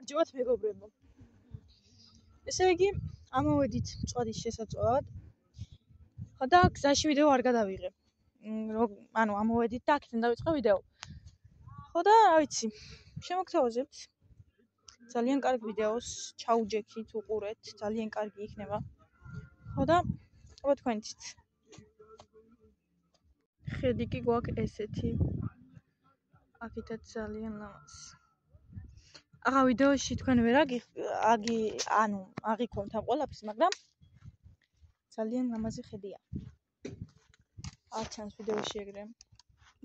გამარჯობათ მეგობრებო. ესე იგი, ამოვედით მწვადის შესაძლებლად. ხო და გზაში ვიდეო არ გადავიღე. ანუ ამოვედით და აქედან დავიწყე ვიდეო. ხო და რა ვიცი, შემოგთავაზებთ. ძალიან კარგი ვიდეოს ჩაუჯექით, უყურეთ, ძალიან კარგი იქნება. ხო და აბა თქვენთვით. ხედი კი გვაქვს ესეთი. აქეთაც ძალიან ლამაზი. აღა ვიდეოში თქვენ ვერ აღიქონთ ამ ყველაფერს, მაგრამ ძალიან ლამაზი ხედია. არ ჩანს ვიდეოში ეგრე,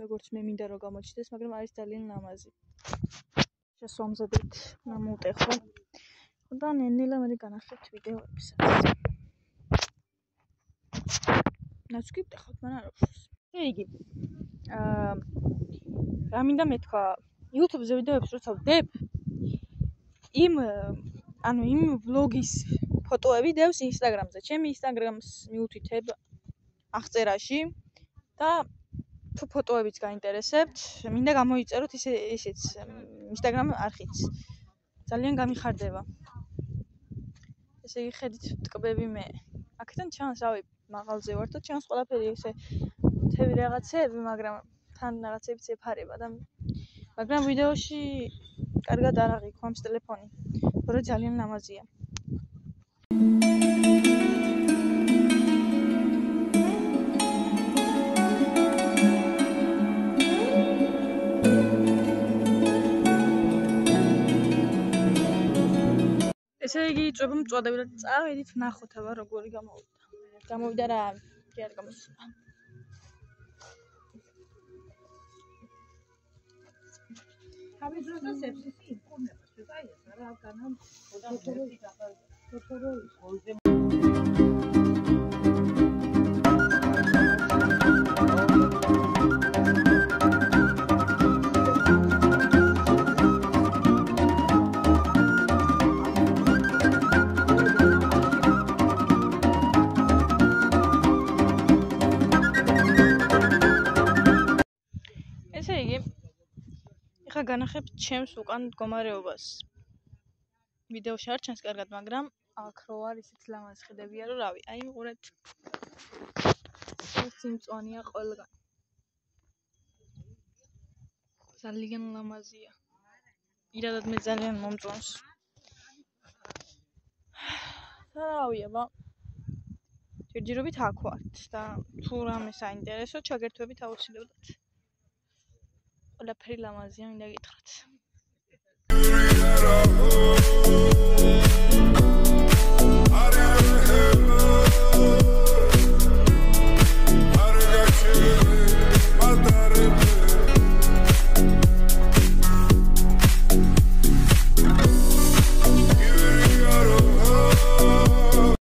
როგორც მე მინდა რომ გამოჩნდეს, მაგრამ არის ძალიან ლამაზი. შესვამზადეთ, მომუტეხო. და ნელ-ნელა მე განახლებთ ვიდეოებსაც. ნაცვლად ხოთ მან არ აქვს. ესე იგი, რა მინდა მეთქვა, YouTube-ზე ვიდეოებს როცა ვდებ, იმ ვლოგის ფოტოები დევს Instagram-ზე. ჩემი Instagram-ს მიუთითებ აღწერაში და თუ ფოტოებიც გაინტერესებთ, მინდა გამოიწეროთ ისეც Instagram არხიც. ძალიან გამიხარდება. ესე იგი, ხედით ვტკბები მე. აქედან ჩანს, რავი, მაღალზე ვარ და ჩანს ყველაფერი ესე თევი რაღაცეები, მაგრამ თან რაღაცებიც ეფარება და მაგრამ ვიდეოში კარგად არ აღიქვამს ტელეფონი. თორე ძალიან ლამაზია. ესე იგი, იწვება მწვადება და წავედით ვნახოთ აბა როგორი გამოვიდა. გამოვიდა რა, კი არ გამოსულა. თავის დროზე სეფსისი იმკურნება, შეგაიას რა განამ ესე იგი, ეხლა განახებთ ჩემს უკან მდგომარეობას. ვიდეოში არ ჩანს კარგად, მაგრამ აქ რო არის ისეთი ლამაზი ხედებია, რომ რავი, აი მიყურეთ. ერთი მწვანეა ყველგან. ძალიან ლამაზია. ირადად მე ძალიან მომწონს. რავი, აბა ჯერჯერობით აქ ვართ და თუ რამე საინტერესო, ჩაგერთვებით აუცილებლად. ყველაფერი ლამაზია, მინდა გითხრათ.